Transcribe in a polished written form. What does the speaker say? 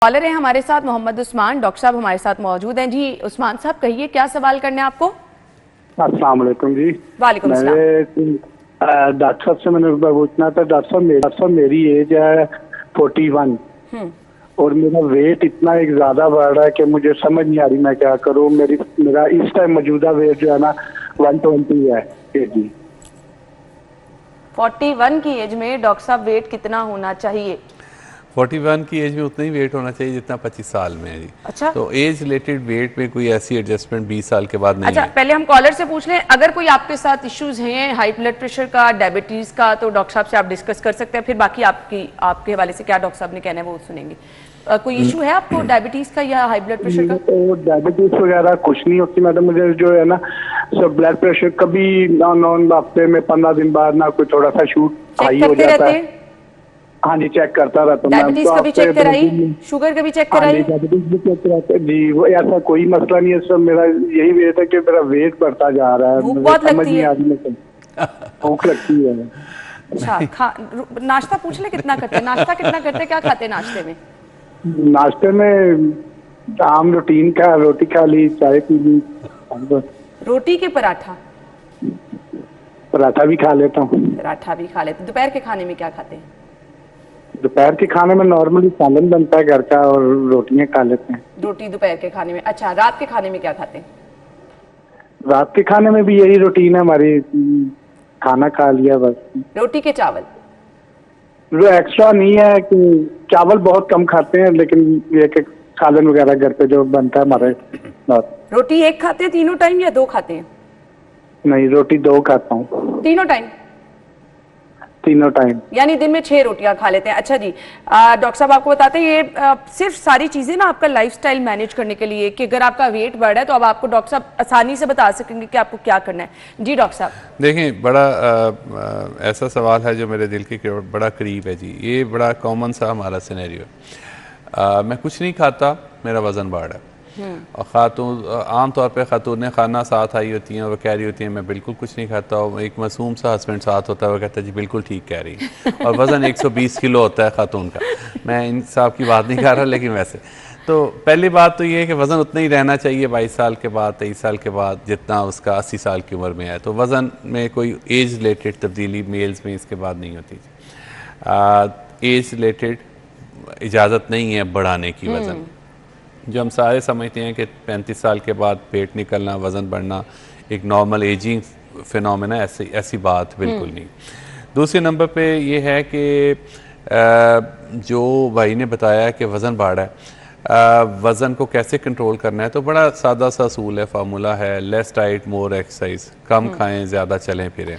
Collar है हमारे साथ मोहम्मद उस्मान। डॉक्टर साहब हमारे साथ मौजूद हैं। जी उस्मान साहब कहिए क्या सवाल करने हैं आपको। अस्सलाम वालेकुम जी। वालेकुम मेरे डॉक्टर साहब से मैंने पूछना था। डॉक्टर साहब मेरी एज है 41 और मेरा वेट इतना एक ज्यादा बढ़ रहा है कि मुझे समझ नहीं आ रही मैं क्या करूं। मेरा इस टाइम मौजूदा वेट जो है ना 120 है जी। 41 की एज में डॉक्टर साहब वेट कितना होना चाहिए? 41 की एज में उतना ही वेट होना चाहिए जितना 25 साल में है जी। अच्छा, तो एज रिलेटेड वेट में कोई ऐसी एडजस्टमेंट 20 साल के बाद नहीं अच्छा है। पहले हम कॉलर से पूछ लें, अगर कोई आपके साथ इश्यूज हैं हाई ब्लड प्रेशर का, डायबिटीज का, तो डॉक्टर साहब से आप डिस्कस कर सकते हैं। फिर बाकी आपके हवाले से क्या डॉक्टर साहब ने कहना है वो सुनेंगे। कोई इशू है आपको डायबिटीज का या हाई ब्लड प्रेशर का? तो डायबिटीज वगैरह कुछ नहीं होती मैडम। मुझे जो है ना सब ब्लड प्रेशर कभी नॉन हफ्ते में 15 दिन बाद ना कोई थोड़ा सा शूट हाई हो जाता है। हाँ जी, चेक करता रहता हूँ। डायबिटीज तो कभी चेक कराई, शुगर कभी चेक कराई? डायबिटीज भी चेक कराते हैं जी। वो ऐसा कोई मसला नहीं है सर। मेरा यही वेट है कि मेरा वेट बढ़ता जा रहा है। भूख मुझे बहुत समझ लगती नहीं है? आ रही भूख लगती है। अच्छा, नाश्ता पूछ ले कितना करते हैं, नाश्ता कितना करते हैं, क्या खाते हैं नाश्ते में? नाश्ते में आम रूटीन का रोटी खा ली, चाय पी ली। रोटी के पराठा? पराठा भी खा लेता हूँ। पराठा भी खा लेते। दोपहर के खाने में क्या खाते हैं? दोपहर के खाने में नॉर्मली सालन बनता है घर का और रोटियां खा लेते हैं। रोटी दोपहर के खाने में। अच्छा, रात के खाने में क्या खाते हैं? रात के खाने में भी यही रूटीन है हमारी। खाना खा लिया बस। रात के चावल? जो एक्स्ट्रा नहीं है कि चावल बहुत कम खाते हैं, लेकिन ये कि सालन वगैरह घर पे जो बनता है हमारे। रोटी एक खाते हैं तीनों टाइम या दो खाते हैं? नहीं, रोटी 2 खाता हूँ। तीनों टाइम? तीनों टाइम यानी दिन में 6 रोटियां खा लेते हैं। अच्छा जी, डॉक्टर साहब आपको बताते हैं ये सिर्फ सारी चीजें ना आपका लाइफस्टाइल मैनेज करने के लिए, कि अगर आपका वेट बढ़ रहा है तो अब आपको डॉक्टर साहब आसानी से बता सकेंगे कि आपको क्या करना है। जी डॉक्टर साहब। देखें, बड़ा ऐसा सवाल है जो मेरे दिल के बड़ा करीब है जी। ये बड़ा कॉमन सा हमारा सिनेरियो है। मैं कुछ नहीं खाता, मेरा वज़न बढ़ रहा है। और खातून आमतौर पे खातून खाना साथ आई होती हैं और वो कह रही होती हैं मैं बिल्कुल कुछ नहीं खाता। और एक मासूम सा हस्बैंड साथ होता है, वो कहता है जी बिल्कुल ठीक कह रही है। और वज़न 120 किलो होता है खातून का। मैं इंसाफ की बात नहीं कर रहा, लेकिन वैसे तो पहली बात तो ये है कि वज़न उतना ही रहना चाहिए 22 साल के बाद, 23 साल के बाद, जितना उसका 80 साल की उम्र में है। तो वज़न में कोई एज रिलेटेड तब्दीली मेल्स में इसके बाद नहीं होती। एज रिलेटेड इजाज़त नहीं है बढ़ाने की वज़न। जो हम सारे समझते हैं कि 35 साल के बाद पेट निकलना, वज़न बढ़ना एक नॉर्मल एजिंग फिनोमेना, ऐसी बात बिल्कुल नहीं। दूसरे नंबर पे ये है कि जो भाई ने बताया कि वज़न बढ़ रहा है, वज़न को कैसे कंट्रोल करना है, तो बड़ा सादा सा असूल है, फार्मूला है, लेस डाइट मोर एक्सरसाइज। कम खाएं, ज़्यादा चलें फिरें।